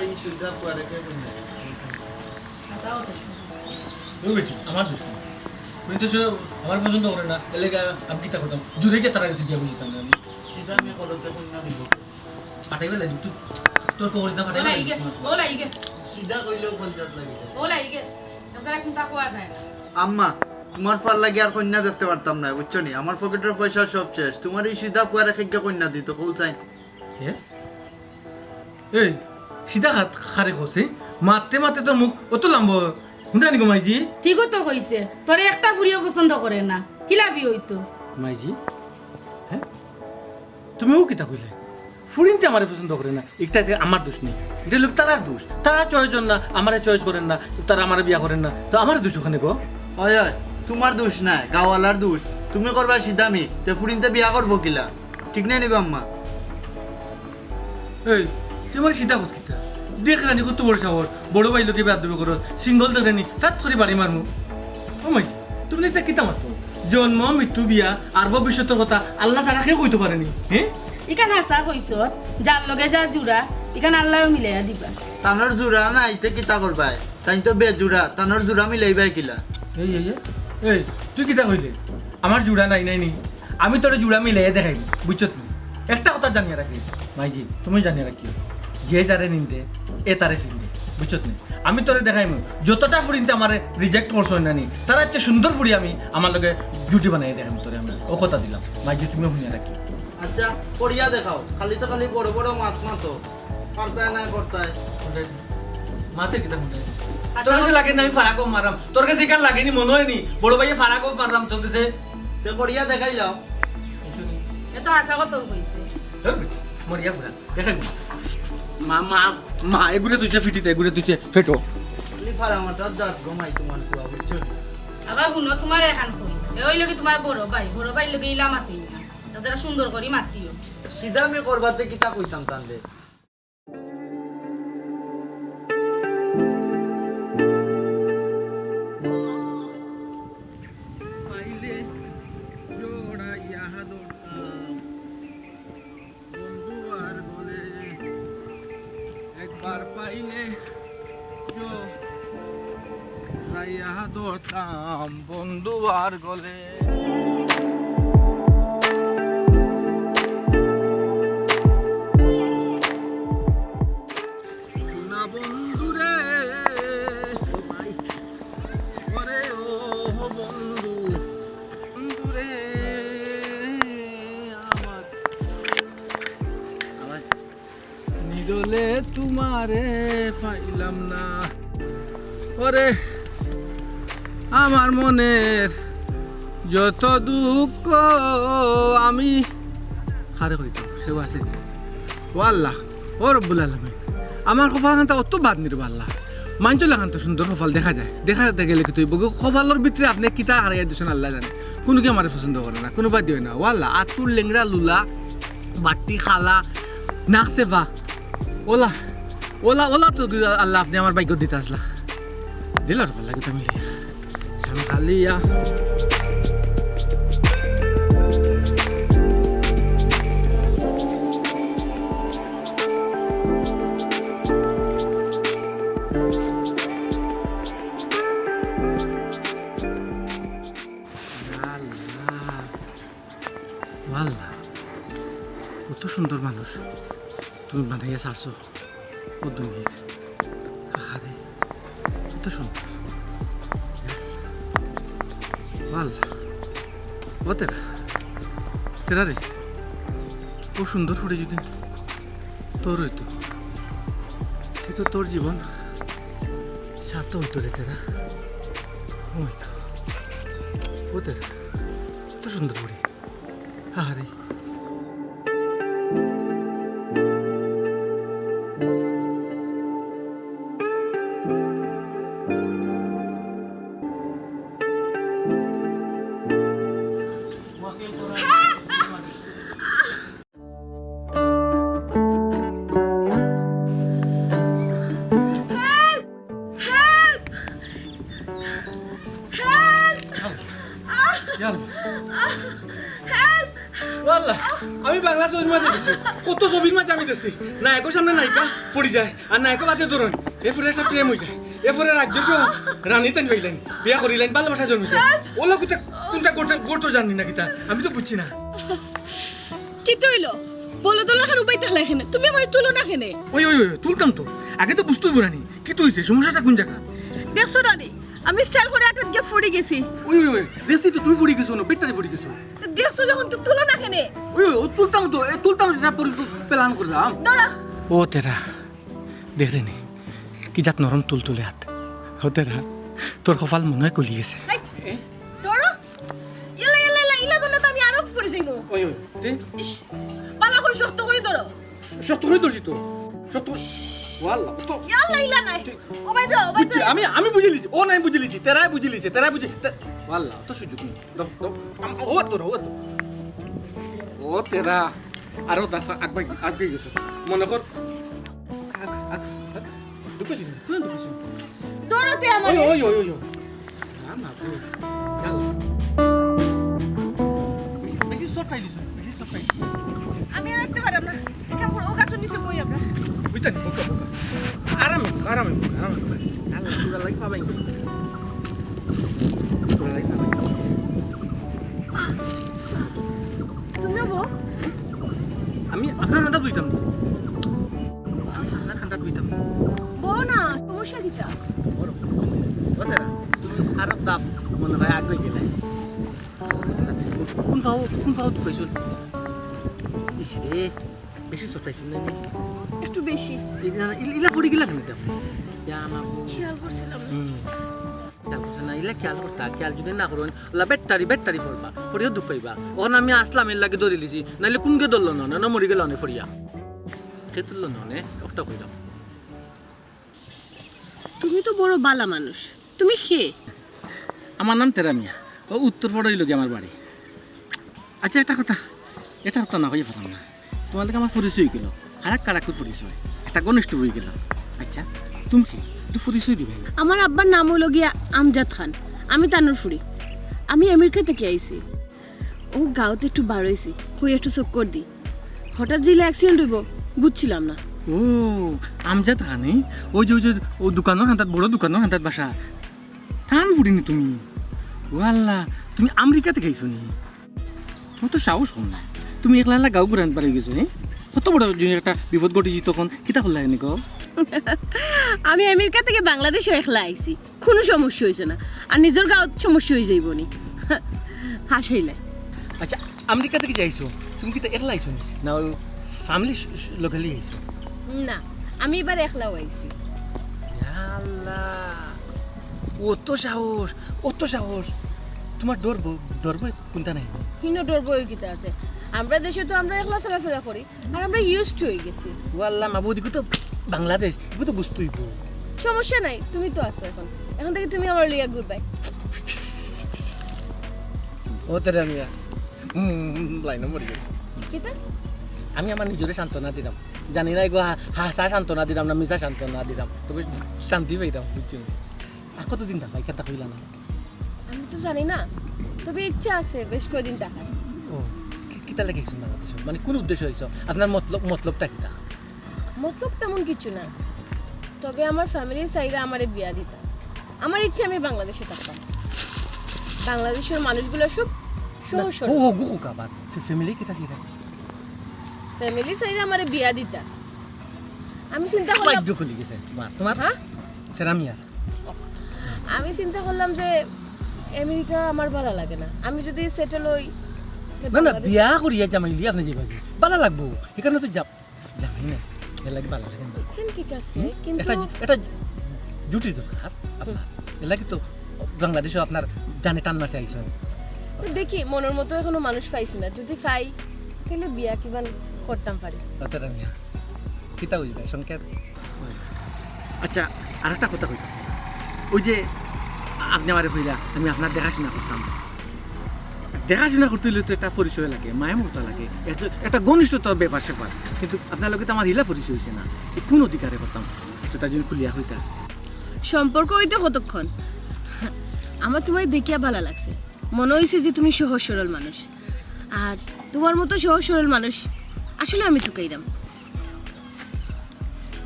ভাই সুদা পরে কে বলছে আসাও তো ওই বেটি আমার দোষ না তুই তো আমার পছন্দ করে না এলে আমি কিতা করতাম জুড়ে গিয়ে তারা কাছে বিয়া বুঝতাম না আমি সুদা আমি কলতে কন্যা দিব ফাটাইবে লাগি তুই তোর কবরিতা ফাটাইবে ওলাই গেস সুদা কইলেও পঞ্চায়েত লাগে ওলাই গেস তাছাড়া কিন্তু কোয়া যায় না আম্মা তোমার ফাল লাগে আর কন্যা দেখতে পারতাম না বুঝছো নি আমার পকেটের পয়সা সব শেষ তোমার এই সিধা পুয়ারে খেগে কন্যা দিত কৌসাই এই সিধা খারে খসে মারতে মারতে তোর মুখ অত লম্ব শুনতে নি মাইজি ঠিকও তো কইছে তোরে একটা ফুরিও পছন্দ করে না কি লাভি হইতো মাইজি হ্যাঁ তুমিও কিতা কইলে ফুরিনতে আমারে পছন্দ করে না একটা আমার দোষ নেই এটা লোক তারার দোষ তারা চয়েস না আমারে চয়েস করেন না তারা আমারে বিয়া করেন না তো আমার দোষ ওখানে গো হয় হয় তোমার দোষ না গাওয়ালার দোষ তুমি করবা সিধামি তে ফুরিনতে বিয়া করবো কিলা ঠিক নাই নিগো আম্মা এই তোমার সিধা কত কিতা দেখ রানি কত বড় সাহর বড় ভাই লোকে বিয়া দেবে করো সিঙ্গল দেখেনি ফ্যাট করে বাড়ি মারমু ও মাই তুমি এটা কিতা মাত্র জন্ম মৃত্যু বিয়া আর ভবিষ্যতের কথা আল্লাহ ছাড়া কেউ কইতে পারেনি হ্যাঁ ইকান হাসা কইছ যার লগে যা জুড়া ইকান আল্লাহও মিলাইয়া দিবা তানোর জোড়া না আইতে কিতা করবাই তাই তো বে জোড়া তানোর জোড়া মিলাইবাই কিলা এই এই এই তুই কিতা কইলে আমার জুড়া নাই নাই নি আমি তোর জুড়া মিলাইয়া দেখাই বুঝছত নি একটা কথা জানিয়ে রাখি মাইজি তুমি জানিয়ে রাখিও যে যারে নিন্দে এ তারে ফিরবে বুঝছত নি আমি তোরে দেখাইমু যতটা ফুরিনতে আমারে রিজেক্ট করছো না নি তার হচ্ছে সুন্দর ফুরি আমি আমার লগে জুটি বানাই দেখাম তোরে আমি ও কথা দিলাম মাইজি তুমিও শুনিয়ে রাখি আচ্ছা করিয়া দেখাও খালি তো খালি বড় বড় মাছ মাতো পারতায় না করতায় মাতে কিতা শুনে তোর কাছে লাগে না আমি ফারাকও মারাম তোর কাছে কার লাগেনি মনে হয়নি বড় ভাইয়ে ফারাকও মারলাম তোর কাছে তে করিয়া দেখাই যাও এত হাসা কত কইছে মরিয়া পুরা দেখাই মা মা মা এগুলো তুইছে ফিটিতে এগুলো তুইছে ফেটো খালি ফারা মাটার দাঁত ঘুমাই তোমার কুয়া বুঝছো আবার শুনো তোমার এখান কই ওই লগে তোমার বড় ভাই লগে ইলা মাতি না তাদের সুন্দর করি মাতিও সিধা আমি করবাতে কিতা কইতাম তানলে পাইলে জোড়া ইহা দৌড়তাম বন্ধু আর বলে একবার পাইলে জোড়া ইহা দৌড়তাম বন্ধু আর গলে বন্ধুরে ওরে ও বন্ধু বন্ধুরে আমার নিদলে তোমারে পাইলাম না ওরে আমার মনের যত দুঃখ আমি হারে হইতো সেও আছে ও আল্লাহ ও রব্বুল আলামিন আমার কপাল খানটা অত বাদ নির আল্লাহ মাঞ্চল খান তো সুন্দর কপাল দেখা যায় দেখাতে গেলে কি তুই বগু কপালের ভিতরে আপনি কিতা হারাইয়া দিচ্ছেন আল্লাহ জানে কোনো কি আমার পছন্দ করে না কোনো বাদ দিও না ও আল্লাহ আতুর লেংরা লুলা বাটি খালা নাক সেফা ওলা ওলা ওলা তো আল্লাহ আপনি আমার ভাগ্য দিতে আসলা দিল ভাল লাগে তুমি খালিয়া কত সুন্দর মানুষ তুমি বানাইয়া ছাড়ছো ও দুনিয়া আরে কত সুন্দর ও তেরা তেরা রে ও সুন্দর ফুটে যদি তোর হইতো তো তোর জীবন সার্থক হইতো রে তেরা ও তেরা কত সুন্দর ফুটে আরে ওয়াল্লাহ আমি বাংলা ছবির মাঝে দেখছি কত ছবির মাঝে আমি দেখছি নায়কের সামনে নায়িকা পড়ে যায় আর নায়ক বাদে ধরুন এরপরে একটা প্রেম হয়ে যায় এরপরে রাজ্য সহ রানী তান হইলেন বিয়া করিলেন ভালোবাসা জন্মিছে ওলা কোনটা গোটো জানি না কিতা আমি তো বুঝছি না কি তৈলো বলো তো লাখার উপায় তাহলে এখানে তুমি আমার তুলো না এখানে ওই ওই ওই তুলতাম তো আগে তো বুঝতেই পারিনি কি তো হয়েছে সমস্যাটা কোন জায়গা দেখছো রানী আমি স্টাইল করে আটক গিয়ে ফুড়ে গেছি ওই ওই ওই দেখছি তো তুমি ফুড়ে গেছো না বেটারে ফুড়ে গেছো দেখছো যখন তো তুলো না এখানে ওই ওই তুলতাম সেটা প্ল্যান করলাম দৌড়া ও তেরা দেখ রে নি কি জাত নরম তুলতুলে হাত ও তেরা তোর কপাল মনে হয় কলি গেছে দৌড়া ইলা ইলা ইলা ইলা দলে তো আমি আরো ফুড়ে যাইবো ওই ওই পালা করে শক্ত করে ধরো সত্য করে ধরছি তো সত্য ওয়াল্লাহ তো ইলা ইলা নাই ও ভাই দাও ভাই বুঝছি আমি বুঝে লিছি ও নাই বুঝে লিছি তেরাই বুঝে লিছে তেরাই বুঝে ওয়াল্লাহ তো সুযোগ নেই ও তোর ও তেরা আরো দেখা আগে গেছে মনে কর ঢুকেছি তুই ঢুকেছি দৌড়াতে আমার ওই ওই ওই না বেশি সফাই দিছ বেশি সফাই আমি আর রাখতে পারলাম না কাপড় ও গাছ নিচে কই আমরা বুঝতানি বোকা আরামে আল্লাহ পুরা লাইফ পাবাই তুমি বউ আমি আপনার মাথা বুঝতাম আপনার খান্ডা বুঝতাম বউ না সমস্যা দিতা আর দাপ মনে হয় আগে গেলে কোন পাও তো কইছো ইসরে বেশি সটাইছিল না একটু বেশি ইলা পড়ে গেলা কেন ইয়া আমার খেয়াল করছিলাম না ইলা খেয়াল করতা খেয়াল যদি না করুন ওলা বেটারি পড়বা পড়িও দুঃখ পাইবা ওখানে আমি আসলাম এর লাগে ধরে লিছি নাইলে কোনকে ধরলো না মরি গেল অনেক ফরিয়া সে তুললো না একটা কইলাম তুমি তো বড় বালা মানুষ তুমি কে আমার নাম তেরা মিয়া ও উত্তর পড়াই লোক আমার বাড়ি আচ্ছা এটা কথা না হয়ে পারলাম না তোমাদেরকে আমার পরিচয় গেল কারাকুর পরিচয় একটা ঘনিষ্ঠ হয়ে গেল আচ্ছা তুমি কি একটু পরিচয় দিবে আমার আব্বার নাম হলো গিয়া আমজাদ খান আমি তানুর ফুরি আমি আমেরিকা থেকে আইছি ও গাঁওতে একটু বার হয়েছি কই একটু চক্কর দি হঠাৎ জিলে অ্যাক্সিডেন্ট হইব বুঝছিলাম না ও আমজাদ খানি ওই যে ও দোকানের হাঁটাত বড় দোকানের হাঁটাত বাসা টান বুড়িনি তুমি ও আল্লাহ তুমি আমেরিকা থেকে আইছো নি তোমার তো সাহস কম না তুমি একলা গাঁও ঘুরে আনতে পারে গেছো নি কত বড় একটা বিপদ ঘটেছি তখন কিতা করলা এনে গো আমি আমেরিকা থেকে বাংলাদেশে একলা আইছি কোনো সমস্যা হয়েছে না আর নিজের গাঁও সমস্যা হয়ে যাইব নি হাসাইলে আচ্ছা আমেরিকা থেকে যাইছো তুমি কিতা একলা আইছো না ওই ফ্যামিলি লোকালি আইছো না আমি এবার একলাও আইছি আল্লাহ অত সাহস তোমার ডরবো কোনটা নাই হিনো ডর বই কিটা আছে আমরা দেশে তো আমরা একলা চলাফেরা করি আর আমরা ইউজড হয়ে গেছি ও আল্লাহ মাবুদি তো বাংলাদেশ এগুলো তো বুঝতেই সমস্যা নাই তুমি তো আছো এখন থেকে তুমি আমার লিয়া গুড বাই ও তেরা মিয়া লাইন মরে গেল কিটা আমি আমার নিজের সান্ত্বনা দিলাম জানি না এগো হাসা সান্ত্বনা দিলাম না মিশা সান্ত্বনা দিলাম তবে শান্তি পাইতাম বুঝছি আর কতদিন থাকা কথা কইলা না আমি তো জানি না তবে ইচ্ছা আছে বেশ কয়েকদিন টাকা ও কিতা লাগে বাংলাদেশ মানে কোন উদ্দেশ্য হয়েছ আপনার মতলবটা কিতা মতলব তেমন কিছু না তবে আমার ফ্যামিলির সাইডে আমারে বিয়া দিতা আমার ইচ্ছে আমি বাংলাদেশে থাকতাম বাংলাদেশের মানুষগুলো সব সহজ ও গো কাবা ফ্যামিলি কিতা ছিল ফ্যামিলি সাইডে আমারে বিয়া দিতা আমি চিন্তা করলাম ভাগ্য খুলে গেছে তোমার হ্যাঁ তেরা মিয়া আমি চিন্তা করলাম যে আমেরিকা আমার ভালো লাগে না আমি যদি সেটেল হই না বিয়া করিয়া জামাইলি আপনি যাবেন ভালো লাগবো এখানে তো জামাই না এর লাগে ভালো লাগে না ঠিক আছে কিন্তু এটা জুটি দরকার আপনার এর লাগে তো বাংলাদেশে আপনার জানে টান মাসে আইসেন তো দেখি মনের মতো এখনো মানুষ পাইছি না যদি পাই তাহলে বিয়া কিবান করতাম পারি তেরা মিয়া কিতা হইছে সংকেত আচ্ছা আর একটা কথা কইতাছি ওই যে আপনি আমারে কইলা আমি আপনার দেখাশোনা করতাম দেখাশোনা করতে হলে তো একটা পরিচয় লাগে মায়া মমতা লাগে একটা ঘনিষ্ঠতার ব্যাপার স্যাপার কিন্তু আপনার লোকে তো আমার হিলা পরিচয় হয়েছে না কোন অধিকারে করতাম তার জন্য খুলিয়া হইতা সম্পর্ক হইতে কতক্ষণ আমার তোমায় দেখিয়া ভালো লাগছে মনে হয়েছে যে তুমি সহজ সরল মানুষ আর তোমার মতো সহজ সরল মানুষ আসলে আমি তো কাইরাম।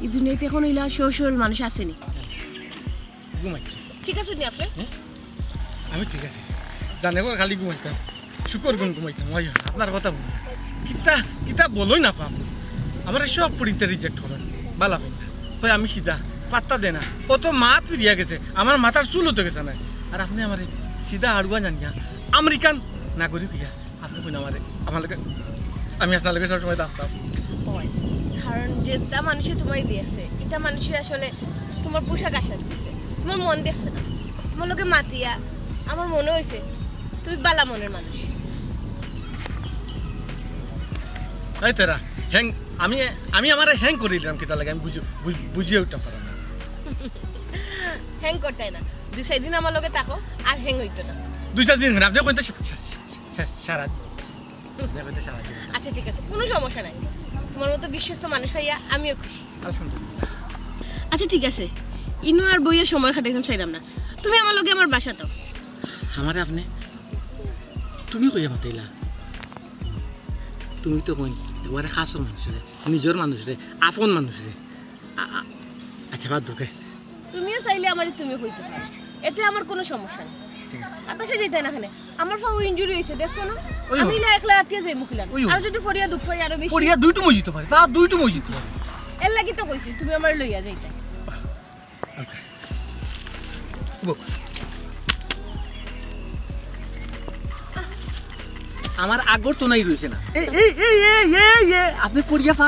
এই দুনিয়াতে এখন ইলা সহজ সরল মানুষ আসেনি। ঘুমাইছি ঠিক আছে নি আপনি? আমি ঠিক আছে জানে গো খালি ঘুমাইতাম শুকর গুণ ঘুমাইতাম ওই আপনার কথা বলি কিতা বলোই না পাপ আমার সব পরীক্ষা রিজেক্ট করেন বালা পাই না হয় আমি সিধা পাত্তা দে না কত মাত ফিরিয়া গেছে আমার মাথার চুল হতে গেছে না আর আপনি আমার সিধা আড়ুয়া জানিয়া আমেরিকান নাগরিক হইয়া আপনি কই না আমার লাগে আমি আপনার লাগে সবসময় দাঁড়াতাম কারণ যেটা মানুষে তোমার দিয়েছে এটা মানুষে আসলে তোমার পোশাক আশা দিয়েছে, তোমার মন দেখছে না, তোমার লোকে মাতিয়া আমার মনে হয়েছে তুমি বালা মনের মানুষ। এই তেরা হ্যাং আমি আমার হ্যাং করে দিলাম কিতা লাগে আমি বুঝিয়ে উঠতে পারলাম না। হ্যাং করতে না, 2-4 দিন আমার লোকে থাকো আর হ্যাং হইতো না। 2-4 দিন আপনি কইতে সারা আচ্ছা ঠিক আছে, কোনো সমস্যা নাই। তোমার মতো বিশ্বস্ত মানুষ হইয়া আমিও খুশি। আলহামদুলিল্লাহ। আচ্ছা ঠিক আছে, ইনু আর বইয়া সময় কাটাইতাম চাইলাম না, তুমি আমার লগে আমার বাসা দাও। আমারে আপনি তুমি কইয়া বাতাইলা তুমি তো কই একবারে খাসর মানুষ রে নিজের মানুষ রে আপন মানুষ রে আচ্ছা বাদ দুকে তুমিও চাইলে আমারে তুমি কইতে পারো, এতে আমার কোনো সমস্যা নেই। ঠিক আছে আকাশে যেতে না খানে আমার ফাউ ইনজুরি হইছে দেখছো না, আমি লা একলা আটিয়া যাই মুখিলাম আর যদি ফরিয়া দুঃখ পাই আরো বেশি ফরিয়া দুইটো মজিত পারে তা দুইটো মজিত পারে এর লাগি তো কইছি তুমি আমার লইয়া যাইতা। আমার আগর তো নাই রইছে না এই আপনি পড়িয়া পা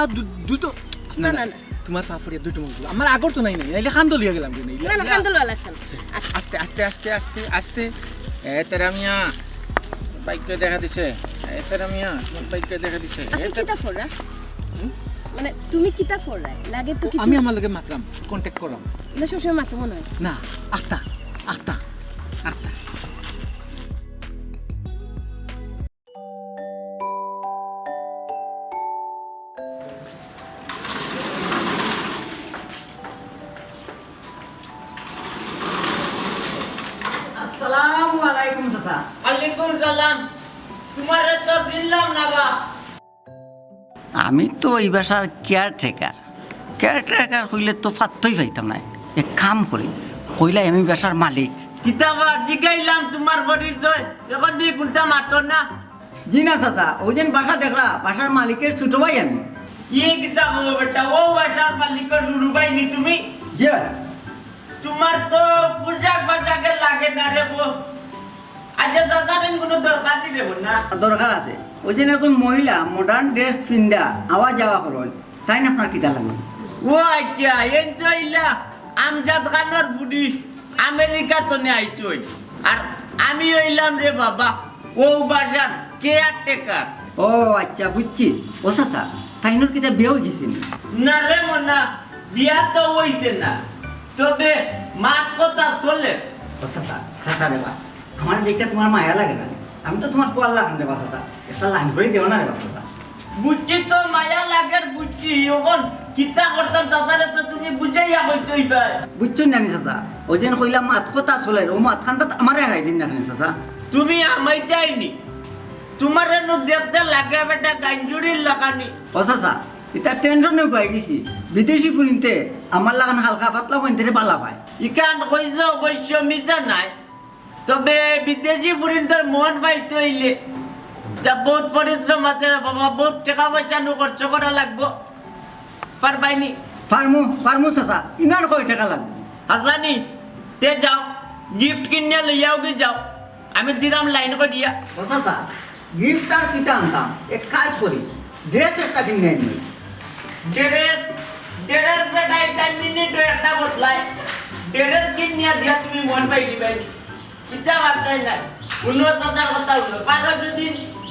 দুটো না না না তোমার পা পড়িয়া দুটো মজিত আমার আগর তো নাই নাইলে খান দলিয়া গেলাম না না খান দলিয়া লাগছে আস্তে আস্তে আস্তে আস্তে আস্তে তেরা মিয়া বাইকটা দেখা দিছে তেরা মিয়া বাইকটা দেখা দিছে এটা ফোরা মানে তুমি কিতা ফোরা লাগে তো কিছু আমি আমার লগে মাত্রাম কন্টাক্ট করলাম না সবসময় মাত্র মনে হয় না আস্তা আস্তা আস্তা আসসালামু আলাইকুম চাচা। ওয়ালাইকুম সালাম। তোমারে তো দিলাম না বা। আমি তো এই বাসার কেয়ারটেকার হইলে তো ফাত্তই পাইতাম না, এক কাম করি কইলা আমি বাসার মালিক। কিতাবা জিগাইলাম তোমার পরিচয়, এখন দিয়ে কোনটা মাত্র না। জি না চাচা, ওই যেন বাসা দেখলা বাসার মালিকের ছোট ভাই আমি। ইয়ে কিতাব হলো বেটা, ও বাসার মালিকের রুবাই নি তুমি? জি। তোমার তো পোশাক বাজাকে লাগে না রে বো। আচ্ছা দাদারেন কোনো দরকার নেই রে না। দরকার আছে, ওই যেন এখন মহিলা মডার্ন ড্রেস পিন্দা আওয়া যাওয়া করুন, তাই না আপনার কিতা লাগবে? ও আচ্ছা এই তো ইলা আমজাদ খানের পুলিশ আমেরিকা তো নে আইছই, আর আমি হইলাম রে বাবা ও বাসার কেয়ারটেকার। ও আচ্ছা বুঝছি। ও চাচা তাইনোর কিতা বিয়েও গেছেন? না রে মনা, বিয়া তো হইছে না, তবে মাত কথা চলে। ও চাচা রে বা, আমার দেখতে তোমার মায়া লাগে না? আমি তো তোমার পোয়াল লাগান রে বা চাচা, একটা লাইন করে দেও না রে বা চাচা। বুঝছি তো মায়া লাগের বুঝছি, এখন কিতা করতাম দাদারে তো তুমি বুঝাইয়া কইতেই পাই। বুঝছেন জানি চাচা, ওই যেন কইলাম মাত কথা চলে, ও মাত খান আমারে হারাই দিন না চাচা। তুমি আমাইতাইনি, তোমার এনু দেখতে লাগে বেটা গাঞ্জুরির লাগানি। ও চাচা এটা টেনশনে পাই গেছি, বিদেশি ফুরিনতে আমার লাগান হালকা পাতলা কইতে বালা পায়। ইকান কইছে অবশ্য মিছা নাই, তবে বিদেশি ফুরিনদের মন পাইতে হইলে তা বহুত পরিশ্রম আছে বাবা, বহুত টাকা পয়সা নু খরচ করা লাগবো। পারবাইনি? ফার্মু চাচা, ইনার কয় টাকা লাগবে? হাসানি তে যাও গিফট কিনে লইয়াও কি যাও, আমি দিলাম লাইন করে দিয়া। ও চাচা গিফট আর কিতা আনতাম, এক কাজ করি ড্রেস একটা কিনে আনি। ড্রেস বেটা এটা মিনিট একটা বদলায়, ড্রেস কিনিয়া দিয়া তুমি মন পাই দিবানি, চিন্তা বার্তাই নাই। কোনো কথা হলো পারো যদি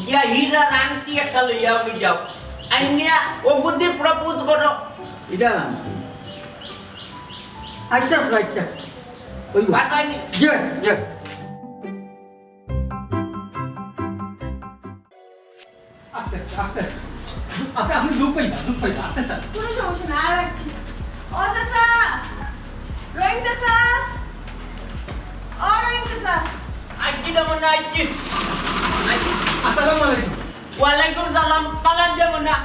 গিয়া হীরা আংটি একটা লইয়াও কি যাও, আইনিয়া ও বুদ্ধি প্রপোজ করো। এটা নাম আচ্ছা আচ্ছা ওই পারবাইনি? যে আস্তে আস্তে আস্তে আপনি দুঃখ পাইবা আস্তে স্যার কোনো সমস্যা না, আর রাখছি। ও চাচা, রহিম চাচা, ও রহিম চাচা। আইটি তো মনে আইটি। আসসালামু আলাইকুম। ওয়ালাইকুম সালাম পালান যাব না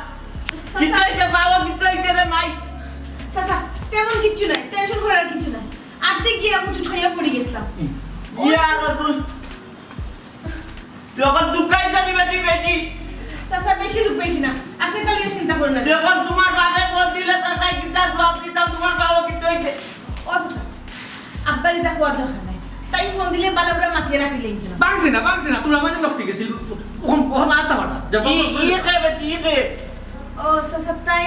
কিতাইতে বাবা কিতাইতে রে মাই চাচা তেমন কিচ্ছু নাই টেনশন করার কিছু নাই আপনি গিয়ে কিছু খাইয়া পড়ে গেছিলাম ইয়ার তুই যখন দুকাই যাবি বেটি বেটি চাচা বেশি দুঃখ পেয়েছি না আপনি তাহলে চিন্তা করুন না যখন তোমার বাবা বল দিলে চাচা কিতা জবাব দিতাম তোমার বাবা কিতাইতে ও চাচা আব্বার এটা কোয়া দরকার নাই তাই ফোন দিলে বালাবড়া মাথিয়ে রাখিলেই কিনা বাংছে না তোর আমাদের লক্ষ্য গেছিল ওখান আটা পাটা ই কে বেটি ই কে ও চাচা তাই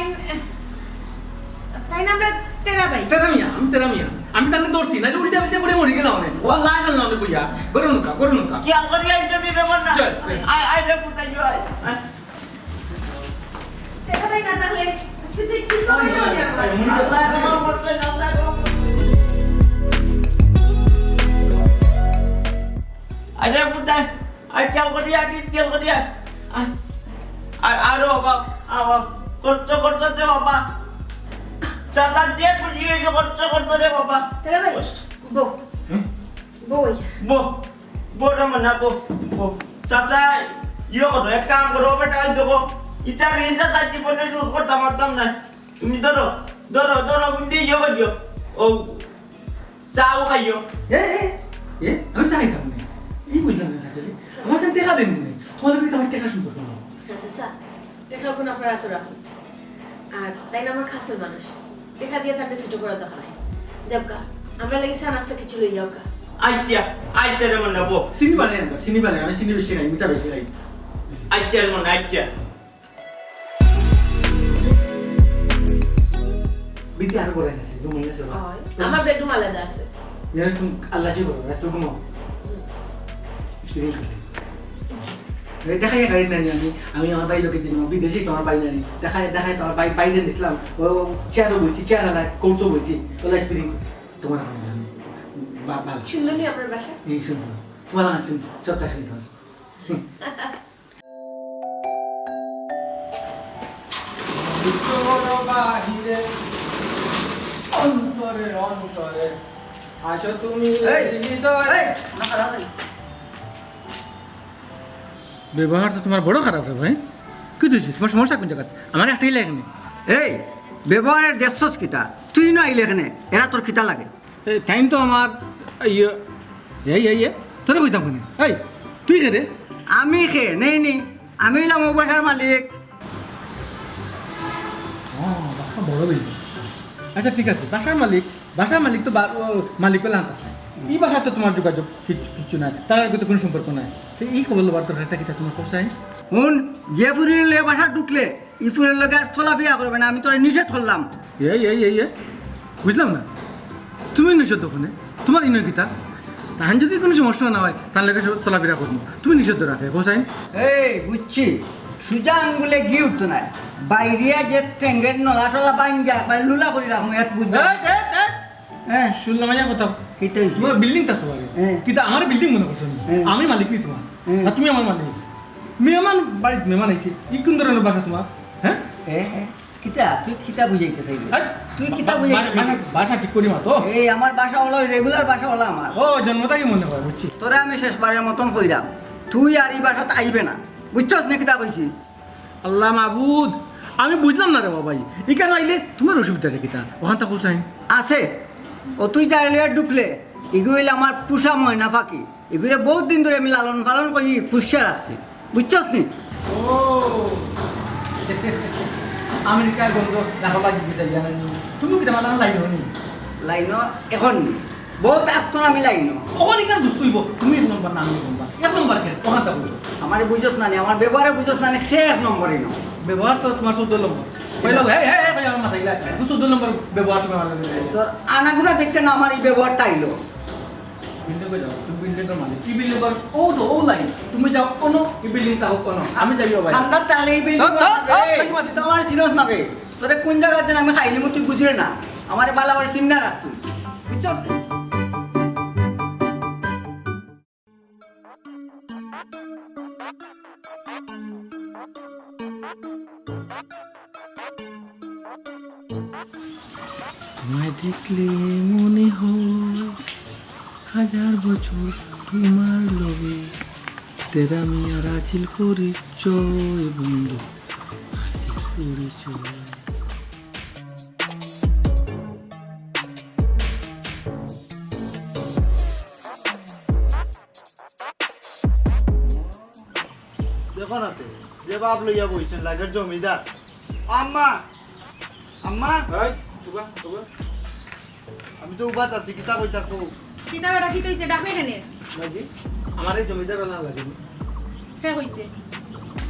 না আমরা তেরা ভাই আমি তেরা মিয়া আমি তাহলে দৌড়ছি না উল্টা করে মরে গেলাম ও আল্লাহ আল্লাহ বইয়া গরু নুকা কি আর করি আইতে বিবে না আই রে পুতাই জয় তেরা ভাই না তাহলে স্থিতি কি তো হইলো আল্লাহ রহম করতে আল্লাহ রহম আরে পুতাই আই কেল করি আর বাবা করতে দে বাবা চাচা যে খুশি হয়েছে করতে দে বাবা তেরা ভাই বই বোটা মনে বো চাচা ইয়ে করো এক কাম করো বেটা ওই দেখো ইটা রিঞ্জা তার জীবনে শুরু করতাম পারতাম না তুমি ধরো গুন্ডি ইয়ে করিও ও চাও খাইও আমি চাই খাবো না এই বুঝলাম না আসলে আমার কাছে দেখা দেন না তোমাদের কাছে আমার টাকা শুনবো না চাচা দেখা কোন আপনারা এত রাখুন আর তাই না আমার খাসের মানুষ দেখা দিয়ে তাকে ছোট করে দেখা নাই যাবকা আমরা লাগি সানাস্তা কিছু লই যাওকা আইটা রে মনে বো চিনি বালে আমি চিনি বেশি খাই মিঠা বেশি খাই আইটা রে মনে আইটা বিটি আর করে আছে 2 মহিনা চলে আমার বেডরুম আলাদা আছে यार तुम अल्लाह जी बोलो यार तुम घुमाओ দেখাই গাড়ি নানি আমি আমার ভাই লোকে দিলাম বিদেশে তোমার ভাই নানি দেখাই তোমার ভাই বাইরে দিলাম ও চেয়ারও বলছি চেয়ার আলা কোর্সও বলছি ওলা স্পিরিং তোমার বাবা সুন্দর নি আপনার বাসা এই সুন্দর তোমার না শুনছি সবটা সুন্দর তোর বাহিরে অন্তরে আছো তুমি ব্যবহার তো তোমার বড় খারাপ হয় ভাই কি তুই তোমার সমস্যা কোন জায়গা আমার একটাই লাগে না এই ব্যবহারের দেখছস কিতা তুই না আইলে এখানে এরা তোর কিতা লাগে টাইম তো আমার ইয়ে তোরে কইতাম কোনে এই তুই কে রে আমি খে নেই আমি হইলাম ও বাসার মালিক বাসা বড় বিল্ডিং আচ্ছা ঠিক আছে বাসার মালিক তো মালিক পেলে আনতা এই বাসার তো তোমার যোগাযোগ কিচ্ছু নাই তার আগে তো কোনো সম্পর্ক নাই এই খবর লোবার তোর হাতে কিতা তোমার কোথায় শুন যে ফুরির লগে বাসা ঢুকলে ই ফুরির লগে চলাফেরা করবে না আমি তোর নিষেধ করলাম এই বুঝলাম না তুমি নিষেধ ওখানে তোমার ইনয় কিতা তাহান যদি কোনো সমস্যা না হয় তার লাগে চলাফেরা করবো তুমি নিষেধ রাখে হোসাইন এই বুঝছি সুজা আঙ্গুলে গিয়ে উঠতো না বাইরিয়া যে ট্যাঙ্গের নলা টলা বাইঙ্গা বা লুলা করে রাখুন এক বুঝবে হ্যাঁ শুনলাম আইয়া কথা কিতা তোমার বিল্ডিংটা তো আগে কিন্তু আমার বিল্ডিং মনে করছো আমি মালিক নি তোমার আর তুমি আমার মালিক মেহমান বাড়িতে মেহমান আইছে ই কোন ধরনের বাসা তোমার হ্যাঁ কিতা তুই কিতা বুঝাইতে চাইবি তুই কিতা বুঝাইতে বাসা ঠিক করি মা তো এই আমার বাসা হলো রেগুলার বাসা হলো আমার ও জন্মটাই মনে হয় বুঝছি তোরা আমি শেষবারের মতন কইরাম তুই আর এই বাসাতে আইবে না বুঝছস না কিতা কইছি আল্লাহ মাহবুদ আমি বুঝলাম না রে বাবাই এখানে আইলে তোমার অসুবিধা রে কিতা ওখান থেকে হোসাইন আছে ও তুই চাইলে ঢুকলে এগুলো আমার পুষা ময়না ফাঁকি এগুলো বহুত দিন ধরে আমি লালন পালন করি পুষা রাখছি বুঝছস নি ও আমেরিকার গন্ধ দেখা লাগি দিছে জানেন তুমি কি আমার লাইন হনি লাইন এখন নি বহুত আত্মন আমি লাইন ওখানে কেন বুঝতেইব তুমি 1 নম্বর না আমি 1 নম্বর 1 নম্বর কেন ওখান থেকে বলবো আমার বুঝত না আমার ব্যবহারে বুঝত না সে 1 নম্বরই না ব্যবহার তো তোমার 14 নম্বর কইলো হে ভাই আমার মাথায় লাগে 14 নম্বর ব্যবহার তুমি আমার লাগে তোর আনাগুনা দেখতে না আমার এই ব্যবহারটা আইলো বিল্ডিং কই যাও তুমি বিল্ডিং এর মালিক কি বিল্ডিং কর ও লাইন তুমি যাও কোন এই বিল্ডিংটা হোক কোন আমি যাইও ভাই ঠান্ডা তালে এই বিল্ডিং তোমার সিনস নাবে তোরে কোন জায়গাতে আমি খাইলি তুই বুঝরে না আমারে বালাবার চিন্তা রাখ তুই বুঝছস তোমায় দেখলে মনে হয় 1000 বছর তোমার লগে তেরা মিয়া রাজিল পরিচয় বন্ধু পরিচয়। দেখো না তে, যে বাপ লইয়া বইছেন লাগের জমিদার। আম্মা আম্মা আমি তো উবাত আছি, কিতা কইতা কো? কিতা বেটা কি কইছে ডাকে কেনে? মাইজি আমার এই জমিদার না লাগে কে কইছে?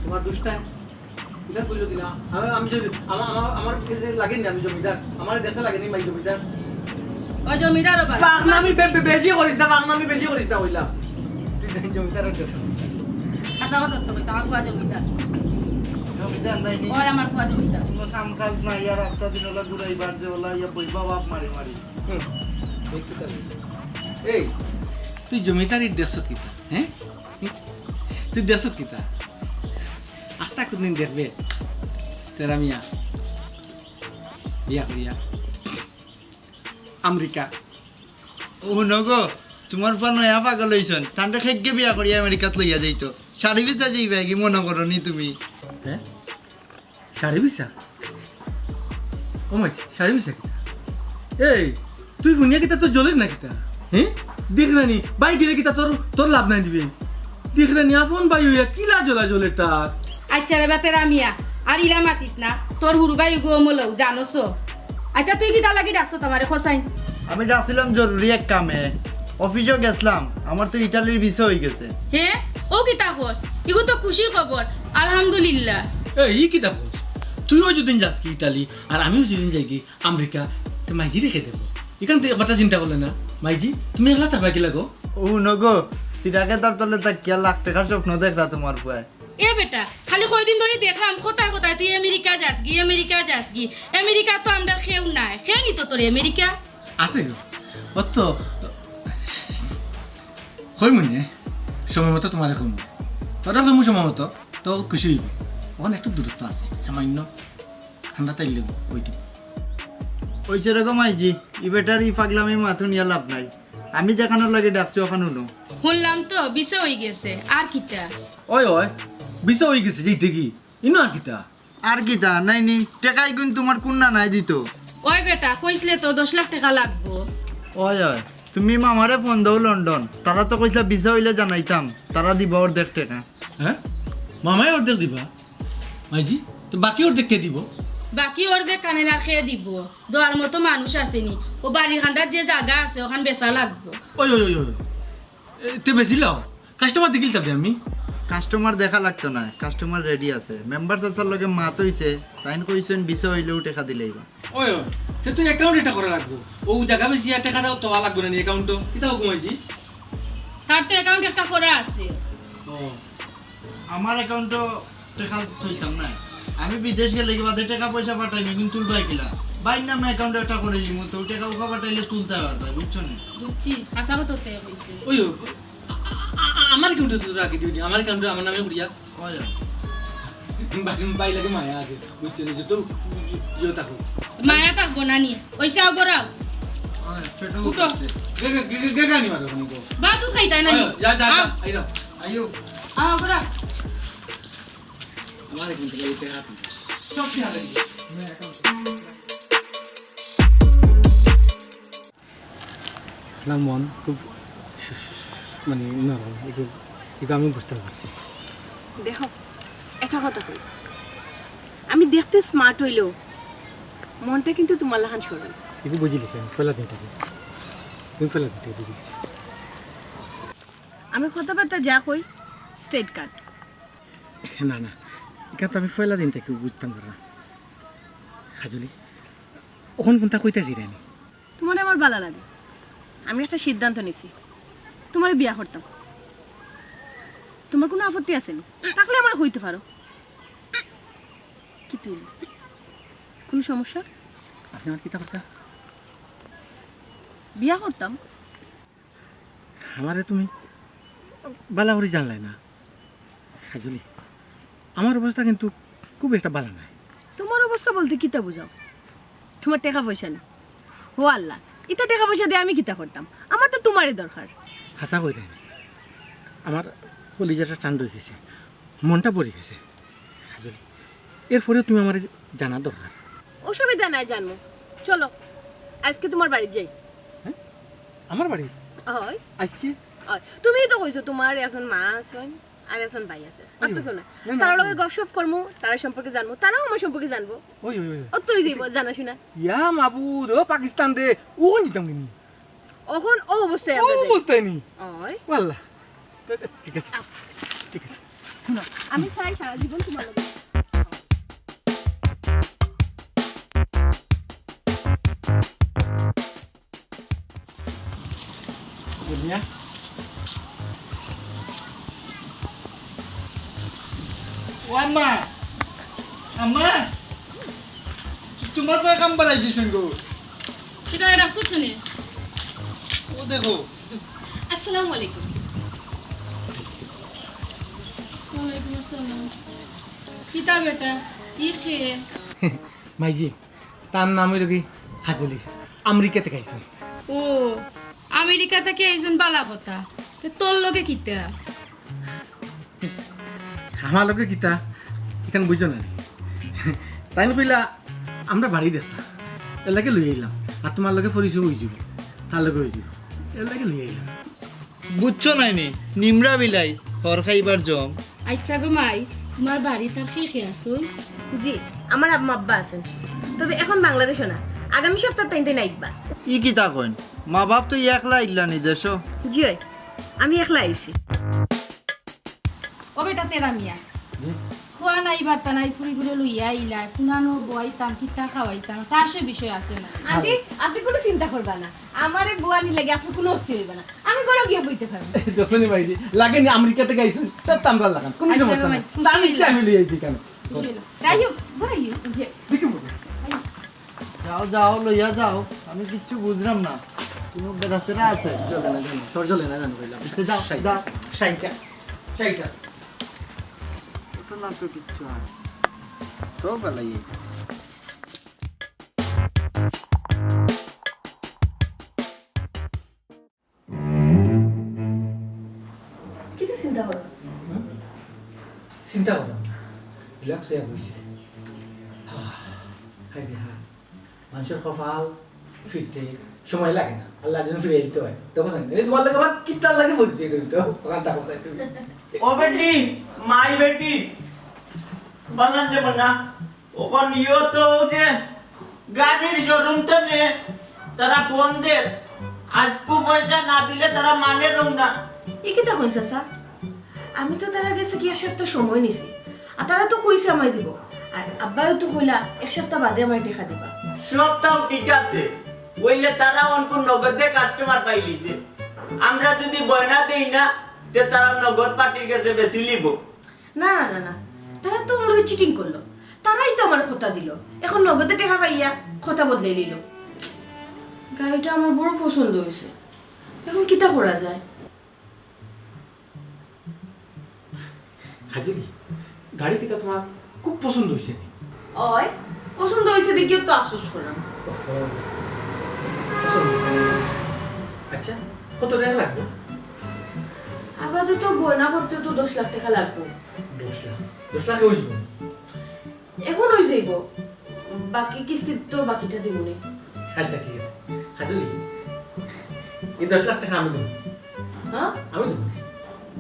তোমার দুষ্টায় কিতা কইলো কিনা আমি যদি আমার কাছে লাগে না, আমি জমিদার আমার দেখতে লাগে নি মাই জমিদার। ও জমিদার বাবা পাগনামি বেশি করিস না, পাগনামি বেশি করিস না কইলাম। তুই জমিদার হইছ আচ্ছা কথা তো কইতা আমার ফুয়া জমিদার। জমিদার নাই নি? ও আমার ফুয়া জমিদার। কোনো কাম কাজ নাই, আর রাস্তা দিন ওলা ঘুরাইবার যে ওলা ইয়া বইবা বাপ মারি মারি। এই তুই জমিদারির দেশ কিতা? হ্যাঁ তুই দেশ কিতা? আস্তা কোনদিন দেখবে তেরা মিয়া বিয়া করিয়া আমেরিকা? ও নগো, তোমার পা নয়া পাগল হইছন, ঠান্ডা খেগে বিয়া করি আমেরিকাত লইয়া যাইতো। শাড়ি বিচা যাইবা কি মনে করো নি তুমি? হ্যাঁ শাড়ি বিছা? ও মাই শাড়ি বিছা কিতা? এই তুই শুনিয়া কিতা তোর জ্বলিস না কিতা? হ্যাঁ দেখ রানি বাই গেলে কিতা তোর লাভ নাই দিবে। দেখ রানি আপন বাই হইয়া কিলা জ্বলা জ্বলে তার। আচ্ছা রে তেরা মিয়া আর ইলা মাতিস না, তোর হুরু ভাই গো মলও জানোস। আচ্ছা তুই কিতা লাগি ডাকছ তোমারে খসাই? আমি যাচ্ছিলাম জরুরি এক কামে, অফিসেও গেছিলাম, আমার তো ইটালির ভিসা হয়ে গেছে। হে ও কিতা কস? ইগো তো খুশি খবর, আলহামদুলিল্লাহ। এই কিতা বল, তুইও যদি যাস কি ইটালি আর আমিও যদি যাই কি আমেরিকা, তো মাইজি রেখে দেবো। এখান থেকে কথা চিন্তা করলে না মাইজি, তুমি এগুলা থাকবা কি লাগো? ও নগো, সিরাকে তার তলে তাকিয়া লাখ টাকার স্বপ্ন দেখরা তোমার পুয়ায়। এ বেটা খালি কয়দিন ধরে দেখলাম কোথায় কোথায় তুই আমেরিকা যাস গি, আমেরিকা যাস গি। আমেরিকা তো আমরা খেউ নাই, খেয়ে নি তো তোর আমেরিকা আছে গো অত হই মনে সময় মতো তোমার এখন তোরা কমু সময় মতো তো খুশি হইব। ওখানে একটু দূরত্ব আছে সামান্য, ঠান্ডা তাইলে ওইটি ওই সেরকম আইজি ই বেটার ই পাগলামি মাথু নিয়ে লাভ নাই। আমি যেখানে লাগে ডাকছি ওখানে নো। শুনলাম তো বিছে হয়ে গেছে, আর কিটা? ওই ওই বিষয় হয়ে গেছে যেই থেকে ইনো আর কিটা? আর কিতা নাই নি, টেকাই গুণ তোমার কুন্না নাই দিত। ওই বেটা কইসলে তো 10 লাখ টাকা লাগবো। ওই ওই তুমি মামারে ফোন দাও লন্ডন, তারা তো কইসলা ভিসা হইলে জানাইতাম, তারা দিব অর্ধেক টাকা। হ্যাঁ মামাই অর্ধেক দিবা মাইজি, তো বাকি অর্ধেক কে দিব? বাকি অর্ধেক কানে না খেয়ে দিব, দোয়ার মতো মানুষ আসেনি। ও বাড়ির খান্দার যে জায়গা আছে ওখান বেচা লাগবো। ওই ওই ওই ওই তে বেশি লাও, কাস্টমার দেখিল তবে আমি। কাস্টমার দেখা লাগতো না, কাস্টমার রেডি আছে। মেম্বার চাচার লগে মাত হইছে, তাইন কইছেন ভিসা হইলেও টাকা দিলেইবা। ওই ওই সে তুই অ্যাকাউন্ট এটা করা লাগবো, ও জায়গা বেশি টাকা দাও তো লাগবে না অ্যাকাউন্ট তো কিতা ঘুমাইছি। তার তো অ্যাকাউন্ট একটা করা আছে। ও আমার অ্যাকাউন্টও টাকা থইতাম না, আমি বিদেশ গেলে কি বাদে টাকা পয়সা পাঠাই কিন্তু তুলবাই কিলা বাইর নামে অ্যাকাউন্টে একটা করে দিব, তো টাকা উঠা পাঠাইলে তুলতে পারবে, বুঝছো না? বুঝছি, আশা কত তে কইছে। ওই আমার অ্যাকাউন্টে তো রাখি দিবি, আমার অ্যাকাউন্টে আমার নামে করিয়া কয় বাই লাগে মায়া আছে, বুঝছো না? তো ইয়ে থাকো মায়া থাকবো না নি, ওইসে অগরাও ছোট উঠো। গেগানি মারো কোন গো বা তুই খাইতাই না যা যা আইরা আইও অগরা আমার অ্যাকাউন্টে এই টাকা সব কি হালে না মন খুব মানে নরম, এটা আমি বুঝতে পারছি। দেখো একটা কথা কই, আমি দেখতে স্মার্ট হইলেও মনটা কিন্তু তোমার লাহান সরল। এটা বুঝিলিস আমি ফেলা দিন থেকে, তুমি ফেলা দিন থেকে বুঝিলিস। আমি কথাবার্তা যা কই স্ট্রেট কাট। না না এটা তো আমি ফেলা দিন থেকে বুঝতাম না কাজলি, ওখান কোনটা কইতাছি রানি। তোমার আমার ভালো লাগে, আমি একটা সিদ্ধান্ত নিছি, তোমার বিয়া করতাম। তোমার কোনো আপত্তি আছে না? তাহলে আমার হইতে পারো। কি তুই কোনো সমস্যা? আপনি আমার কিতা কথা বিয়া করতাম। আমারে তুমি বালা করে জানলাই না কাজলি, আমার অবস্থা কিন্তু খুব একটা ভালো নাই। তোমার অবস্থা বলতে কিতা বুঝাও? তোমার টাকা পয়সা নেই, ও আল্লাহ, ইটা টাকা পয়সা দিয়ে আমি কিতা করতাম? আমার তো তোমারই দরকার। হাসা কই রানি, আমার কলিজাটা টান হয়ে গেছে, মনটা পড়ে গেছে। কাজলি, এরপরেও তুমি আমার জানা দরকার। অসুবিধা নাই জানবো, চলো আজকে তোমার বাড়ি যাই। হ্যাঁ, আমার বাড়ি হয় আজকে? তুমি তো কইছো তোমার এখন মা আছেন আর এখন ভাই আছে, আর তো কেউ না। তার লগে গপসপ করবো, তার সম্পর্কে জানবো, তারাও আমার সম্পর্কে জানবো। ওই ওই ও তুই যাইব জানা শুনা। ইয়া মাবুদ, ও পাকিস্তান দে ও নিতাম কিনি এখন ও অবস্থায় ও আমরা যাই। অবস্থায় নি ওই ওয়াল্লাহ। ঠিক আছে ঠিক আছে, শুনো, আমি চাই সারা জীবন তোমার লগে। মিয়া ও আম্মা, আম্মা তোমার তো কাম বাড়াই দিয়েছেন গো। সেটা রাখছো শুনে। ও দেখো। আসসালামু আলাইকুম। ওয়ালাইকুম আসসালাম। কিতা বেটা কি খেয়ে? মাইজি, তার নাম হইল কি কাজলি, আমেরিকা থেকে আইছেন। ও আমেরিকা থেকে একজন বালা কথা, তো তোর লগে কিতা? আমার লোকে কিতা এখানে বুঝছো না, তাই কইলা আমরা বাড়ি দেখতাম, এর লাগে লই আইলাম। আর তোমার লোকে পরিচয় হয়ে যাব, তার লোকে হয়ে যাব, এর লাগে লই আইলাম। বুঝছো নাইনি নিমরা বিলাই হর খাইবার জম। আচ্ছা গো মাই, তোমার বাড়ি তার খেয়ে আসো? জি, আমার আম্মা আব্বা আছেন, তবে এখন বাংলাদেশে না। আগামী সপ্তাহ তাইতে নাইবা। ই কি তা কইন, মা বাপ তো একলা ইল্লা নি দেশ। জি ওই, আমি একলা আইছি। ও বেটা তেরা মিয়া, খোয়া নাই বার্তা নাই ফুরি ঘুরে লইয়া ইলাই পুনানো বইতাম কিতা খাওয়াইতাম, তার সে বিষয় আছে না। আন্টি, আপনি কোনো চিন্তা করবা না, আমারে বুয়ানি লাগে আপনার কোনো অস্থির হইবে না, আমি ঘরে গিয়ে বইতে পারবো। দশনি মাইজি লাগে নি আমেরিকা থেকে আইছেন, সব তামরা লাগান, কোন আচ্ছা, সমস্যা নাই। খুশি তার হইলাম। ইচ্ছা আমি লই আইছি কেন? যাইও বইও যে দেখি বলে যাও যাও লইয়া যাও, আমি কিচ্ছু বুঝলাম না। তুমি বেরাসেরা আছে। চলে না জানো, তোর চলে না জানো কইলাম। যাও যাও। সাইকা সাইকা ওটা না তো কিচ্ছু আছে তো বেলাই। কিতা চিন্তা করো? চিন্তা করো না, রিল্যাক্স হয়ে বসে। হাই বিহা, মানুষের কপাল ফিরতে সময় লাগে না, আল্লাহ যেন ফিরে দিতে হয়। তো বুঝলেন, এই তোমার লাগে আমার কিতার লাগে বলছি, এটা তো ওখানটা কোথায় তুমি ও বেটি, মাই বেটি বললাম যে না ওখান ইয়ে তো যে গাড়ির শোরুম তো নে, তারা ফোন দে, আজকু পয়সা না দিলে তারা মানে রও না। এ কিতা কইছ স্যার? আমি তো তারা গেছে কি এক সপ্তাহ সময় নিছি, আর তারা তো কইছে আমায় দিব, আর আব্বাও তো কইলা এক সপ্তাহ বাদে আমায় টাকা দিবা। সবটাও ঠিক আছে, ওইলে তারা অনকু নগদে কাস্টমার পাইলিছে। আমরা যদি বয়না দেই না, তে তারা নগদ পার্টির কাছে বেশি লিব। না না না না, তারা তো আমার লগে চিটিং করলো, তারাই তো আমার কথা দিল, এখন নগদে টাকা পাইয়া কথা বদলে নিল। গাড়িটা আমার বড় পছন্দ হয়েছে, এখন কিতা করা যায়? হাজিরি গাড়ি কিটা তোমার খুব পছন্দ হয়েছে। ওই পছন্দ হয়েছে দেখিও তো আফসোস করলাম। আচ্ছা, কত টাকা লাগবে? আপাতত গয়না করতে তো 10 লাখ টাকা লাগবে। 10 লাখ? 10 লাখে হয়ে যাবে? এখন হয়ে যাইব, বাকি কিস্তির তো বাকিটা দিব নে। আচ্ছা ঠিক আছে হাজলি, এই 10 লাখ টাকা আমি দেবো। হ্যাঁ আমি দেবো।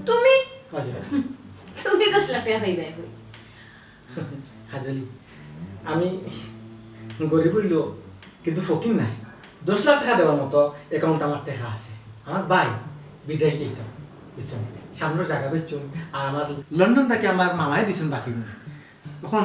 তুমি আচ্ছা তুমি 10 লাখ টাকা পাইবে এখন। হাজলি, আমি গরিব হইল কিন্তু ফকির নাই, 10 লাখ টাকা দেওয়ার মতো অ্যাকাউন্ট আমার টাকা আছে। আমার ভাই বিদেশ যেত বুঝছেন, সামনের জায়গা বেচুন, আর আমার লন্ডন থেকে আমার মামাই দিছেন বাকি। তখন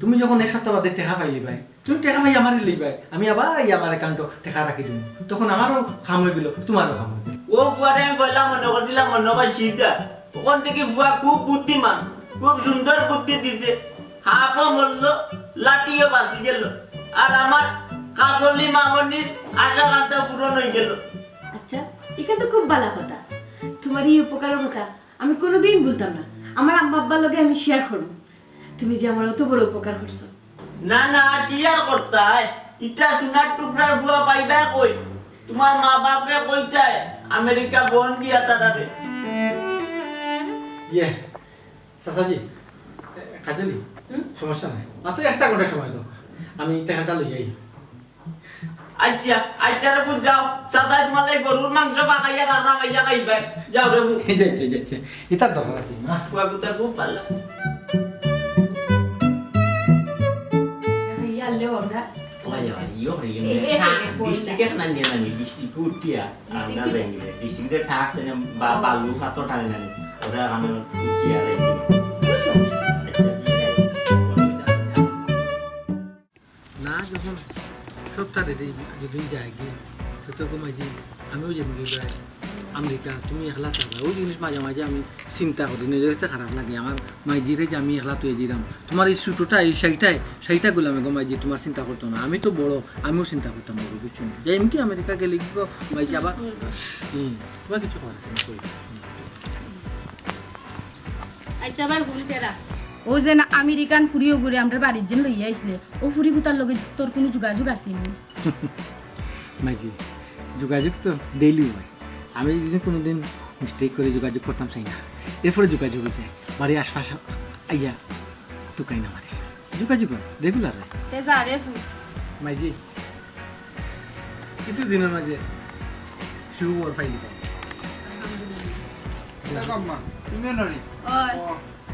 তুমি যখন এক সপ্তাহ বাদে টাকা পাইলি ভাই, তুমি টাকা পাই আমার লিখবাই, আমি আবার আমার অ্যাকাউন্টে টাকা রাখি দিব, তখন আমারও খাম হয়ে গেল, তোমারও খাম হয়ে গেল। ও ফুয়ারে আমি বললাম মনে করছিলাম মনে কর শীতা, ওখান থেকে ফুয়া খুব বুদ্ধিমান, খুব সুন্দর বুদ্ধি দিছে। হাফও মরল, লাঠিও বাঁচি গেল, আর আমার কাজলি মামনির আশা কান্তা পূরণ হয়ে গেল। আচ্ছা, এটা তো খুব ভালো কথা। তোমার এই উপকারের কথা আমি কোনোদিন বলতাম না, আমার আম্মা আব্বার লগে আমি শেয়ার করব। তুমি যে আমার অত বড় উপকার করছো। না না চিয়ার করতা হয়, ইটা সোনার টুকরার বুয়া পাইবা কই? তোমার মা বাপরে কইতায় আমেরিকা বোন দিয়া তারারে। ইয়ে চাচাজি কাজলি সমস্যা নাই মাত্র 1 ঘন্টা সময় দাও আমি টাকাটা লই যাই আচ্ছা আচ্ছা রে বুঝ যাও সাজাই তোমালে গরুর মাংস পাকাইয়া রান্না মাইয়া খাইবে যাও রে বুঝ যাচ্ছে এটা দরকার আছে মা কুয়াকুতা খুব ভালো ইয়ালে ওরা ওই ইয়ো রে ডিস্ট্রিক্টে নানি নানি ডিস্ট্রিক্ট উঠিয়া আমরা জানি ডিস্ট্রিক্টে ঠাক বা বালু ফাতো টানে নানি ওরা আমি উঠিয়া রে না যখন সপ্তাহ যদি যায় গিয়ে তো কমাই যে আমিও যেমন যাই আমেরিকা তুমি একলা থাকবে ওই জিনিস মাঝে মাঝে আমি চিন্তা করি নিজের কাছে খারাপ লাগে আমার মাইজিরে যে আমি একলা তুই দিলাম তোমার এই ছোটোটা এই সেইটাগুলো আমি মাইজি তোমার চিন্তা করতো না আমি তো বড় আমিও চিন্তা করতাম বুঝছো না যে এমনি আমেরিকা গেলে কি মাইজি আবার তোমার কিছু করার আচ্ছা ভাই হুন তেরা ও যে না আমেরিকান ফুরিও ঘুরে আমরা বাড়ির জন্য লইয়া আইসলে ও ফুরি গুতার লগে তোর কোনো যোগাযোগ আসেনি মাইজি যোগাযোগ তো ডেইলি হয় আমি যদি কোনোদিন মিস্টেক করে যোগাযোগ করতাম চাই না এরপরে যোগাযোগ হয়েছে বাড়ির আশপাশ আইয়া তুকাই না মারে যোগাযোগ রেগুলার হয় মাইজি কিছুদিনের মাঝে শুভ ওর ফাইল দেয়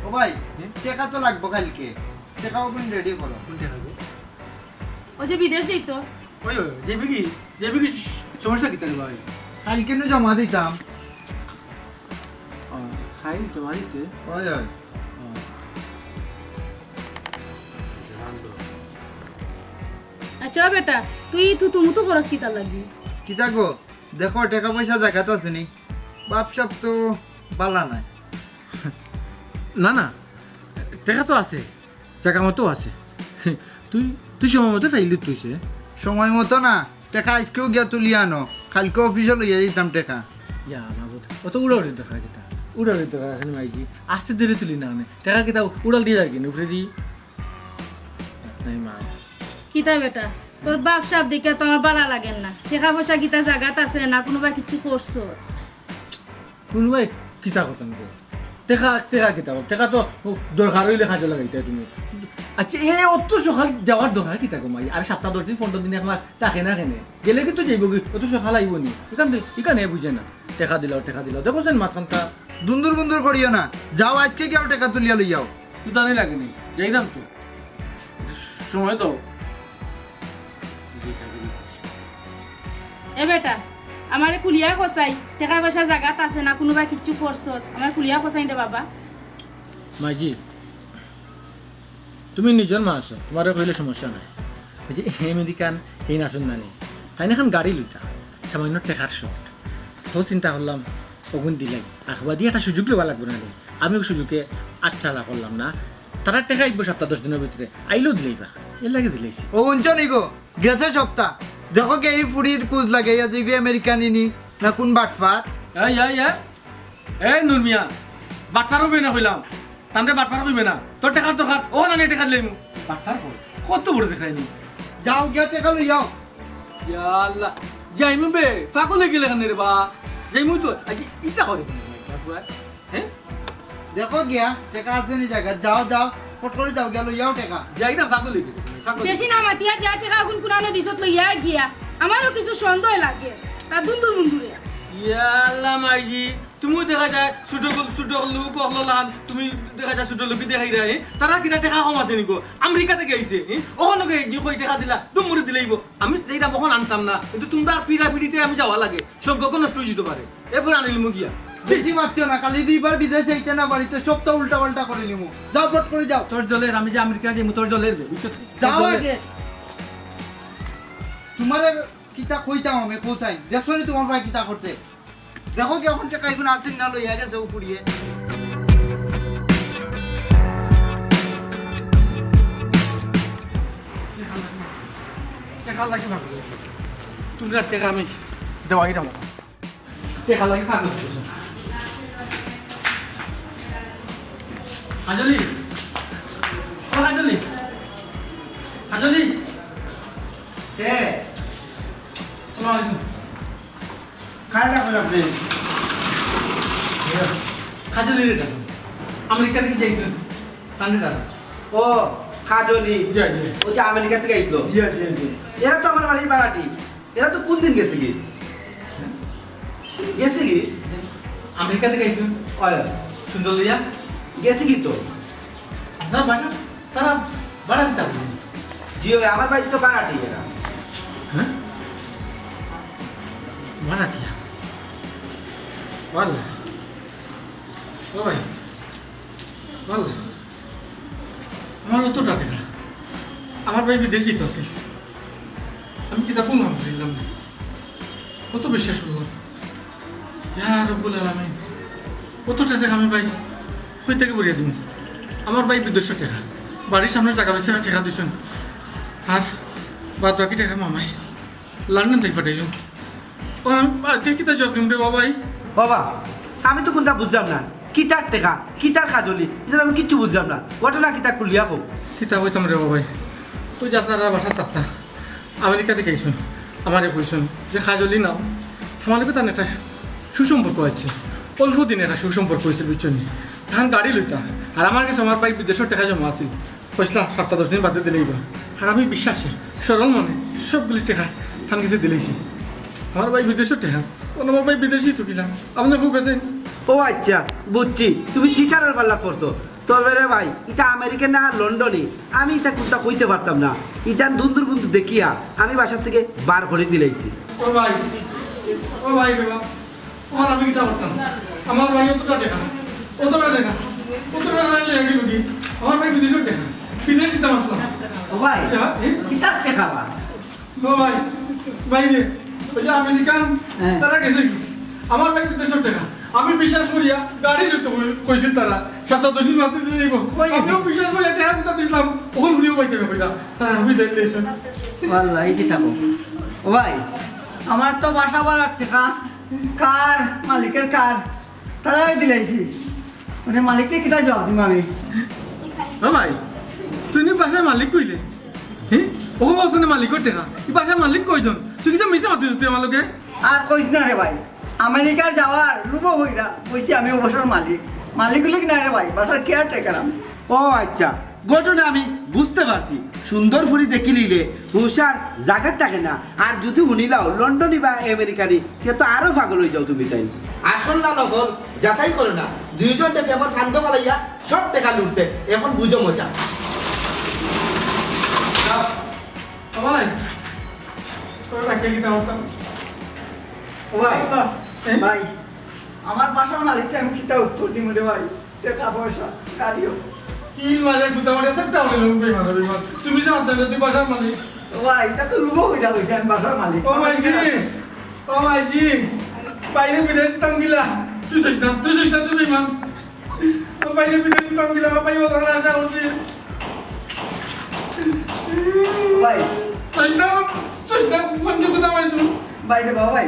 ও ভাই টাকা তো লাগবো কালকে টাকাও কিন্তু রেডি করো ও যে বিদেশ যাইতো ওই যেবি কি সমস্যা কি তার ভাই কালকে জমা দিতাম খাই জমা দিতে ওই আচ্ছা বেটা তুমি তো খরচ কিতা লাগবি কিতা গো দেখো টাকা পয়সা জায়গাতে আছে নি বাপ সাপ তো বালা নাই না না টাকা তো আছে জায়গা মতো আছে তুই সময় মতো ফাইলি তুইছে সময় মতো না টাকা আজকেও গিয়া তুলি আনো কালকে অফিসে লইয়া দিতাম টাকা ইয়া বাবু অত উড়াউড়ি দেখা যেটা উড়াউড়ি দেখা আছে মাইজি আস্তে ধীরে তুলি না টাকা কিটা উড়াল দিয়ে যাবি উপরে দি নাই মা কিতা বেটা তোর বাপ সাপ দেখে তো আমার ভালো লাগে না টাকা পয়সা কিতা জায়গাত আছে না কোনোবা কিছু করছো কোনোবাই কিতা করতাম টাকা কিতা টাকা তো দরকার হইলে কাজে লাগাইতে তুমি আচ্ছা এই অত সকাল যাওয়ার দরকার কিতা কমাই আর 7-10 দিন 15 দিন একবার থাকে না কেনে গেলে কিন্তু যাইব অত সকাল আইব নি এখানে বুঝে না টাকা দিলাও দেখো যেন মাথানটা দুন্দুর করিও না যাও আজকে গিয়াও টাকা তুলিয়া লইয়াও তুই জানি লাগেনি যাইলাম তো সময় দাও এ বেটা আমারে কুলিয়া খসাই টাকা পয়সা জায়গাত আছে না কোনোবা কিছু করছো আমার কুলিয়া খসাই দে বাবা মাইজি তুমি নিজের মা আছো তোমার কইলে সমস্যা নাই যে আমেরিকান এই নাচন নানি তাই এখন গাড়ি লইতা সামান্য টেকার শর্ট তো চিন্তা করলাম অগুন দিলাই আর হওয়া দিয়ে একটা সুযোগ লওয়া লাগবে না আমিও সুযোগে আচ্ছা করলাম না তারা টেকা আইব 7-10 দিনের ভিতরে আইলেও দিলাইবা এর লাগে দিলাইছি ও উঞ্চ নি গো গেছে সপ্তাহ দেখো কে এই ফুড়ির কুজ লাগে যে আমেরিকান ইনি না কোন বাটফার এই নূর মিয়া বাটফার হবে না কইলাম তান্ডে বাটফার কইবে না তোর টাকা তো খাত ও না নে টাকা লইমু বাটফার কত বড় দেখাইনি যাও গিয়া টাকা লইয়াও ইয়া আল্লাহ যাইমু বে ফাকল গেলে কেন রে বা যাইমু তো আজ ইটা করে হ্যাঁ দেখো গিয়া টাকা আছে নি জায়গা যাও ফট করে যাও গিয়া লইয়াও টাকা যাই না ফাকল গেছে বেশি না মাতিয়া যা টাকা গুন কুনানো দিছত লইয়া গিয়া আমারও কিছু সন্দেহ লাগে তা দুন্দুরে ইয়া আল্লাহ মাইজি তুমি দেখা যায় ছোট লোক অহলান তুমি দেখা যায় ছোট লোক দেখাই রে তারা কিনা টাকা কম আছে নিকো আমেরিকা থেকে আইছে ওখানে কি কই টাকা দিলা তুমি দিলাইব আমি এইটা কখন আনতাম না কিন্তু তোমরা পিড়িতে আমি যাওয়া লাগে সম্পর্ক নষ্ট হয়ে যেতে পারে এরপর আনিল মুগিয়া বেশি মারতিও না কালি দুইবার বিদেশে আইতে না বাড়িতে সবটা উল্টা পাল্টা করে নিমু যাও ফট করে যাও তোর জলের আমি যে আমেরিকা যাই তোর জলের যাও আগে তোমারে কিতা কইতাম আমি কোসাই দেখছো নি তোমার ভাই কিতা করতে দেখো কি এখন টাকা এখন আসেন না লইয়া গেছে উপরিয়ে টাকা লাগে না তোমরা টাকা আমি দেওয়াই দাম টাকা লাগে ফাঁকা করতেছ হাজলি ও হাজলি কে আসসালামু আলাইকুম খাইটা করে আপনি হাজলি রে টাকা আমেরিকা থেকে যাইছেন কান্দে দাদা ও কাজলি জি জি ও যে আমেরিকা থেকে আইলো জি জি জি এরা তো আমার বাড়ির বাড়াটি এরা তো কোন দিন গেছে কি গেছে কি আমেরিকা থেকে আইছেন ওই সুন্দর লিয়া গেছে কি তো না বাসা তারা বাড়া দিতে হবে জিও আমার বাড়ি তো বাড়াটি এরা হ্যাঁ মারাঠিয়া বল ও ভাই বল আমার অতটা টাকা আমার ভাই বিদেশি তো আছে আমি কি তা বললাম দিলাম না কত বিশ্বাস করবো রব্বুল আলামিন কতটা টাকা আমি ভাই কই থেকে বলিয়ে দিব আমার ভাই বিদেশ টাকা বাড়ির সামনে টাকা বেশি টাকা দিছেন আর বাদ বাকি টাকা মামাই লন্ডন থেকে পাঠাইছো আমি কিতা জব নিম রে বাবাই বাবা আমি তো কোনটা বুঝলাম না কিতার টেকা কিতার কাজলি এটা আমি কিচ্ছু বুঝলাম না ঘটনা কিতা খুলিয়া হোক কিতা হইতাম রে বাবাই তুই যে আপনারা বাসার তাত্তা আমেরিকা থেকে আইসুন আমারে কইসুন যে কাজলি নাও আমার লোক তার একটা সুসম্পর্ক আছে অল্প দিনে একটা সুসম্পর্ক হয়েছিল বুঝছেন ধান গাড়ি লইতাম আর আমার কাছে আমার ভাই বিদেশের টাকা জমা আছিল পয়সা 7-10 দিন বাদে দিলেই বা আর আমি বিশ্বাসে সরল মনে সবগুলি টাকা ধান কিছু দিলেইছি আমার ভাই বিদেশের টাকা আমার ভাই বিদেশি তো কিনা আপনার বুক আছেন ও আচ্ছা বুঝছি তুমি শিকারের পাল্লা করছো তবে রে ভাই এটা আমেরিকা না লন্ডনে আমি এটা কোনটা কইতে পারতাম না এটা দুন্দুর বন্ধু দেখিয়া আমি বাসার থেকে বার করে দিলেইছি ও ভাই বাবা ওর আমি কিতা করতাম আমার ভাই অতটা টাকা লেগে গেল কি আমার ভাই বিদেশের টাকা বিদেশ দিতাম আসলাম ও ভাই কিতার টাকা বা ও ভাই রে ওই যে আমেরিকান হ্যাঁ। তারা গেছে কি আমার ভাই বিদেশের টাকা আমি বিশ্বাস করিয়া গাড়ি লইতে কইছিল তারা 7-10 দিন বাদে দিয়ে দিব আমিও বিশ্বাস করিয়া টাকা দিতে দিলাম ওখান ঘুরিও পাইছে কইরা তারা আমি দেখলেছেন ওয়াল্লাহি কিতাবো ও ভাই আমার তো বাসা বাড়ার টাকা কার মালিকের কার তারাই দিলাইছি মানে মালিককে কিতা জবাব দিম আমি ও ভাই তুই নি বাসার মালিক কইলে হ্যাঁ ও বলছনে মালিকের টাকা এই বাসার মালিক কইজন তুই কি মিছা মাতিস তুই আমালকে আর কইস না রে ভাই আমেরিকার যাওয়ার লুব হইরা কইছি আমি ও বাসার মালিক হলে কি না রে ভাই বাসার কেয়ার টেকার আমি ও আচ্ছা ঘটনা আমি বুঝতে পারছি সুন্দর ফুরি দেখি নিলে হুশার জায়গা থাকে না আর যদি শুনিলাও লন্ডনি বা আমেরিকানি কে তো আরো পাগল হয়ে যাও তুমি তাই আসল না নকল যাচাই করো না দুইজন দেখে আমার ফান্দ ফালাইয়া সব টাকা লুটছে এখন বুঝো মজা ভাই তোর লাগে কি তাও ও ভাই ভাই আমার বাসার মালিক আমি কিতা উত্তর দিম রে ভাই টাকা পয়সা গাড়িও কি মারে গুতা মারে সবটা হলো লোকে মারবে তুমি যে আদা তুই বাসার মালিক ও ভাই এটা তো লুব হইরা কইছি আমি বাসার মালিক ও মাই জি বাইরে বিদেশ দিতাম গিলা তুই যাইস না তুই বিমান ও বাইরে বিদেশ দিতাম গিলা পাই ও ধরা আসা উচিত ভাই তাই না কোন যে গুতা মারি তুই বাইরে বাবা ভাই